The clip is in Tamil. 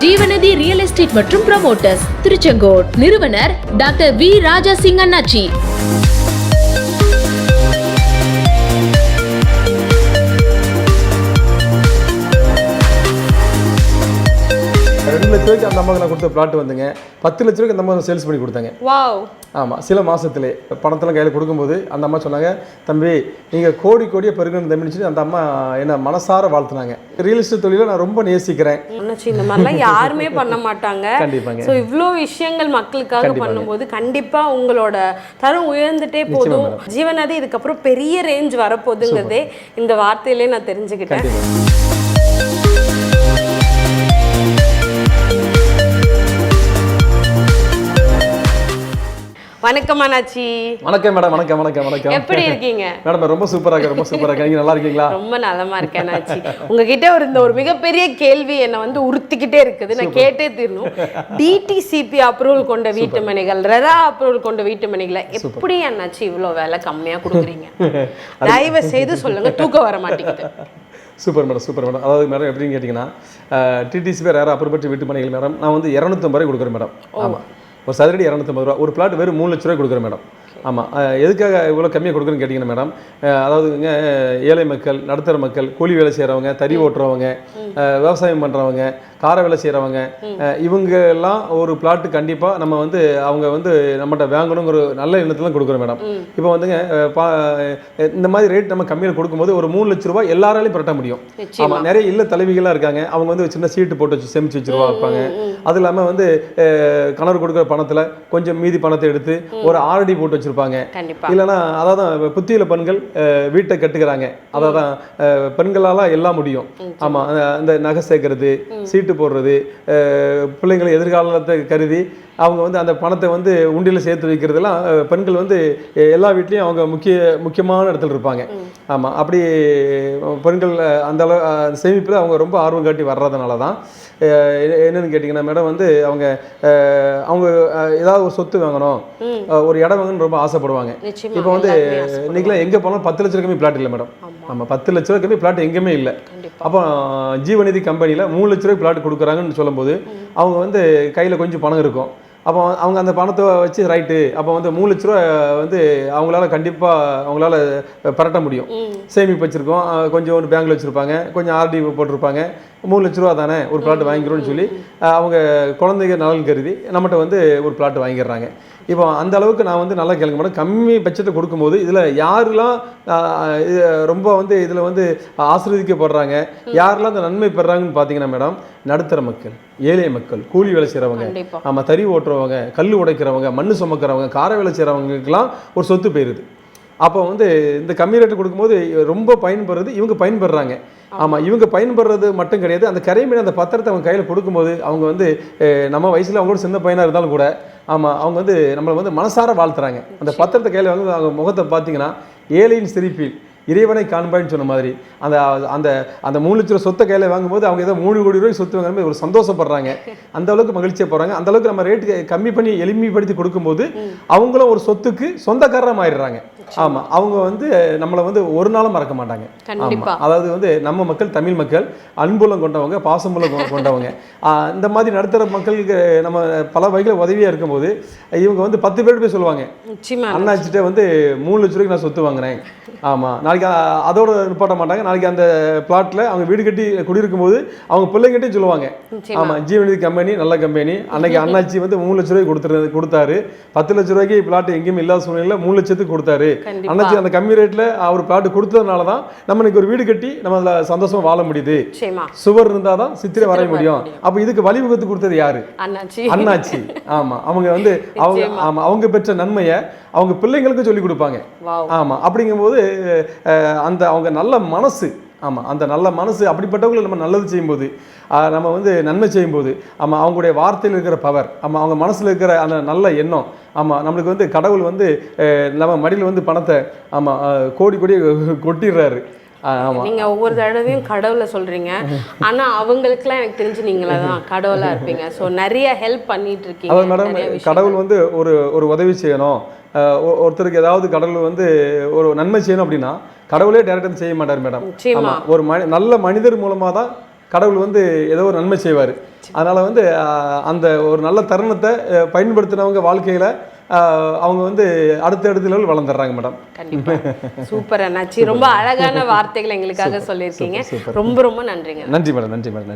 ஜீவநதி ரியல் எஸ்டேட் மற்றும் ப்ரமோட்டர்ஸ், திருச்செங்கோடு. நிறுவனர் டாக்டர் வி ராஜா சிங் அண்ணாச்சி. 2 லட்ச ரூபாய்க்கு அந்த அம்மாவுக்கு நான் கொடுத்த பிளாட் வந்துங்க 10 லட்ச ரூபாய்க்கு அந்த அம்மா சேல்ஸ் பண்ணி கொடுத்தாங்க. வாவ். ஆமாம், சில மாதத்துலேயே பணத்தெல்லாம் கையில் கொடுக்கும்போது அந்த அம்மா சொன்னாங்க, தம்பி நீங்கள் கோடியே பெருகணும் தம்பின்னு சொல்லி அந்த அம்மா என்ன மனசார வாழ்த்துனாங்க. ரியல் எஸ்டேட் தொழிலை நான் ரொம்ப நேசிக்கிறேன். இந்த மாதிரிலாம் யாருமே பண்ண மாட்டாங்க. கண்டிப்பாங்க. ஸோ இவ்வளோ விஷயங்கள் மக்களுக்காக பண்ணும்போது கண்டிப்பாக உங்களோட தரம் உயர்ந்துட்டே போதும். ஜீவநதி இதுக்கப்புறம் பெரிய ரேஞ்ச் வரப்போகுதுங்கிறதே இந்த வார்த்தையிலே நான் தெரிஞ்சுக்கிட்டேன். வணக்கம் அண்ணாச்சி. வணக்கம் மேடம். வணக்கம். எப்படி இருக்கீங்க மேடம்? ரொம்ப சூப்பரா இருக்கேன். நீங்க நல்லா இருக்கீங்களா? ரொம்ப நலமா இருக்கேன் அண்ணாச்சி. உங்ககிட்ட ஒரு மிகப்பெரிய கேள்வி என்னை உறுத்திக்கிட்டே இருக்குது. நான் கேட்டே தீரணும். டிடிசிபி அப்ரூவல் கொண்ட வீட்டு மனைகள், ரெரா அப்ரூவல் கொண்ட வீட்டு மனைகளை எப்படி அண்ணாச்சி இவ்வளோ விலை கம்மியா கொடுக்குறீங்க? தயவு செய்து சொல்லுங்க, தூக்கம் வர மாட்டேங்குது. Super madam. அதாவது மேடம் எப்படின்னு கேட்டிங்கன்னா, டிடிசிபி ரெரா அப்ரூவல் வீட்டு மனைகள் மேடம் நான் வந்து 250 ரூபாய் கொடுக்குறேன் மேடம். ஆமாம், ஒரு சதுரடி 250 ரூபா. ஒரு பிளாட் வெறும் 3 லட்ச ரூபாய் கொடுக்குறேன் மேடம். ஆமாம், எதுக்காக இவ்வளோ கம்மியாக கொடுக்குறேன்னு கேட்டிங்கன்னா மேடம், அதாவதுங்க ஏழை மக்கள், நடுத்தர மக்கள், கூலி வேலை செய்கிறவங்க, தறி ஓட்டுறவங்க, விவசாயம் பண்ணுறவங்க, கார வேலை செய்கிறவங்க, இவங்க எல்லாம் ஒரு பிளாட்டு கண்டிப்பாக நம்ம வந்து அவங்க வந்து நம்மகிட்ட வாங்கணுங்கிற நல்ல எண்ணத்துல கொடுக்குறோம் மேடம். இப்போ வந்துங்க இந்த மாதிரி ரேட் நம்ம கம்மியில் கொடுக்கும்போது ஒரு 3 லட்ச ரூபாய் எல்லாராலையும் புரட்ட முடியும். ஆமாம், நிறைய இல்ல தலைவிகளாக இருக்காங்க. அவங்க வந்து சின்ன சீட்டு போட்டு வச்சு சேமிச்சு வச்சுருவா வைப்பாங்க. அது இல்லாமல் வந்து கணவர் கொடுக்குற பணத்தில் கொஞ்சம் மீதி பணத்தை எடுத்து ஒரு ஆர்டி போட்டு வச்சிருப்பாங்க. இல்லைன்னா அதாவது புத்தியில பெண்கள் வீட்டை கட்டுக்கிறாங்க. அதான் பெண்களால் எல்லாம் முடியும். ஆமாம், அந்த நகை சேர்க்கறது, சீட்டு போடுறது, பிள்ளைங்களை எதிர்காலத்தை கருதி அவங்க வந்து அந்த பணத்தை வந்து உண்டியில் சேர்த்து வைக்கிறதுலாம் பெண்கள் வந்து எல்லா வீட்லேயும் அவங்க முக்கியமான இடத்துல இருப்பாங்க. ஆமாம், அப்படி பெண்கள் அந்த அளவு சேமிப்பில் அவங்க ரொம்ப ஆர்வம் காட்டி வர்றதுனால தான் என்னன்னு கேட்டிங்கன்னா மேடம் வந்து அவங்க ஏதாவது ஒரு சொத்து வாங்கணும், ஒரு இடம் வாங்கணும்னு ரொம்ப ஆசைப்படுவாங்க. இப்போ வந்து இன்னைக்கெல்லாம் எங்கே போனாலும் 10 லட்ச ரூபாய்க்கு பிளாட் இல்லை மேடம். ஆமாம், 10 லட்ச ரூபாய்க்கு பிளாட் எங்கேயுமே இல்லை. அப்போ ஜீவநிதி கம்பெனியில் 3 லட்ச ரூபாய் பிளாட் கொடுக்குறாங்கன்னு சொல்லும்போது அவங்க வந்து கையில் கொஞ்சம் பணம் இருக்கும். அப்போ அவங்க அந்த பணத்தை வச்சு ரைட்டு, அப்போ வந்து 3 லட்ச ரூபா வந்து அவங்களால பரட்ட முடியும். சேமிப்பு வச்சுருக்கோம், கொஞ்சம் ஒரு பேங்க்ல வச்சுருப்பாங்க, கொஞ்சம் ஆர்டி போட்டிருப்பாங்க. 3 லட்ச ரூபா தானே ஒரு பிளாட் வாங்கிக்கிறோன்னு சொல்லி அவங்க குழந்தைங்க நலன் கருதி நம்மகிட்ட வந்து ஒரு பிளாட் வாங்கிடுறாங்க. இப்போ அந்த அளவுக்கு நான் வந்து நல்லா கேளுங்க மேடம், கம்மி பட்சத்தை கொடுக்கும்போது இதில் யாரெல்லாம் ரொம்ப வந்து இதில் வந்து ஆசீர்வதிக்கப்படுறாங்க, யாரெல்லாம் அந்த நன்மை பெறாங்கன்னு பார்த்தீங்கன்னா மேடம், நடுத்தர மக்கள், ஏழை மக்கள், கூலி வேலை செய்கிறவங்க, ஆமாம், தறி ஓட்டுறவங்க, கல் உடைக்கிறவங்க, மண் சுமக்கிறவங்க, கார வேலை செய்கிறவங்களுக்கெல்லாம் ஒரு சொத்து போயிடுது. அப்போ வந்து இந்த கம்மி ரேட்டு கொடுக்கும்போது ரொம்ப பயன்படுறது இவங்க பயன்படுறாங்க. ஆமாம், இவங்க பயன்படுறது மட்டும் கிடையாது, அந்த கரைமீன் அந்த பத்திரத்தை அவங்க கையில் கொடுக்கும்போது அவங்க வந்து நம்ம வயசில் அவங்களோட சின்ன பையனாக இருந்தாலும் கூட ஆமாம் அவங்க வந்து நம்மளை வந்து மனசார வாழ்த்துறாங்க. அந்த பத்திரத்தை கையில் வந்து அவங்க முகத்தை பார்த்தீங்கன்னா ஏழையின் சிரிப்பில் இறைவனை காண்பாயின்னு சொன்ன மாதிரி அந்த அந்த அந்த 3 லட்ச ரூபா சொத்தை கையில் வாங்கும்போது அவங்க ஏதோ 3 கோடி ரூபாய் சொத்து வாங்கும்போது ஒரு சந்தோஷப்படுறாங்க. அந்த அளவுக்கு மகிழ்ச்சியாக போகிறாங்க. அந்த அளவுக்கு நம்ம ரேட்டு கம்மி பண்ணி எளிமைப்படுத்தி கொடுக்கும்போது அவங்களும் ஒரு சொத்துக்கு சொந்தக்காரராக மாறிடுறாங்க. ஆமாம், அவங்க வந்து நம்மளை வந்து ஒரு நாளும் மறக்க மாட்டாங்க. ஆமாம், அதாவது வந்து நம்ம மக்கள் தமிழ் மக்கள் அன்புலம் கொண்டவங்க, பாசமுலம் கொண்டவங்க. இந்த மாதிரி நடுத்தர மக்களுக்கு நம்ம பல வகையில் உதவியாக இருக்கும்போது இவங்க வந்து 10 பேர் போய் சொல்லுவாங்க, அண்ணாச்சிட்ட வந்து 3 லட்ச ரூபாய்க்கு நான் சொத்து வாங்கினேன். ஆமாம், நாளைக்கு அதோட நிப்பாட்ட மாட்டாங்க. நாளைக்கு அந்த பிளாட்டில் அவங்க வீடு கட்டி குடியிருக்கும் போது அவங்க பிள்ளைங்கிட்டையும் சொல்லுவாங்க, ஆமாம், ஜீவநிதி கம்பெனி நல்ல கம்பெனி, அன்னைக்கு அண்ணாச்சி வந்து 3 லட்ச ரூபாய்க்கு கொடுத்தாரு, 10 லட்ச ரூபாய்க்கு பிளாட் எங்கேயுமே இல்லாத சூழ்நிலையில் 3 லட்சத்துக்கு கொடுத்தாரு. அண்ணாச்சி அந்த கம்மி ரேட்டில் அவர் பிளாட் கொடுத்ததுனால தான் நம்ம இன்னைக்கு ஒரு வீடு கட்டி நம்ம அதில் சந்தோஷமா வாழ முடியுது. சுவர் இருந்தால் தான் சித்திரை வரைய முடியும். அப்போ இதுக்கு வழிவகுத்து கொடுத்தது யாரு? அண்ணாச்சி. ஆமாம், அவங்க வந்து அவங்க பெற்ற நன்மையை அவங்க பிள்ளைங்களுக்கு சொல்லி கொடுப்பாங்க. ஆமாம், அப்படிங்கும்போது அந்த அவங்க நல்ல மனசு, ஆமாம், அந்த நல்ல மனசு அப்படிப்பட்டவங்களுக்கு நம்ம நல்லது செய்யும்போது, நம்ம வந்து நன்மை செய்யும்போது, ஆமாம், அவங்களுடைய வார்த்தையில் இருக்கிற பவர், ஆமாம், அவங்க மனசில் இருக்கிற அந்த நல்ல எண்ணம், ஆமாம், நம்மளுக்கு வந்து கடவுள் வந்து நம்ம மடியில் வந்து பணத்தை ஆமாம் கோடி கொட்டிடுறாரு. நீங்க ஒவ்வொரு தடவையும் கடவுளை சொல்றீங்க, ஆனா அவங்களுக்குலாம் எனக்கு தெரிஞ்சு நீங்களா தான் கடவுளா இருப்பீங்க. ஸோ நிறைய ஹெல்ப் பண்ணிட்டு இருக்கீங்க. அதாவது மேடம், கடவுள் வந்து ஒரு உதவி செய்யணும், ஒருத்தருக்கு ஏதாவது கடவுள் வந்து ஒரு நன்மை செய்யணும் அப்படின்னா கடவுளே டைரக்டாக செய்ய மாட்டார் மேடம். ஒரு நல்ல மனிதர் மூலமாக தான் கடவுள் வந்து ஏதோ ஒரு நன்மை செய்வார். அதனால் வந்து அந்த ஒரு நல்ல தருணத்தை பயன்படுத்தினவங்க வாழ்க்கையில் அவங்க வந்து அடுத்த லெவல் வளர்ந்துடுறாங்க மேடம். கண்டிப்பாக சூப்பர் அண்ணாச்சி, ரொம்ப அழகான வார்த்தைகள் எங்களுக்காக சொல்லியிருக்கீங்க. ரொம்ப ரொம்ப நன்றிங்க. நன்றி மேடம், நன்றி மேடம், நன்றி.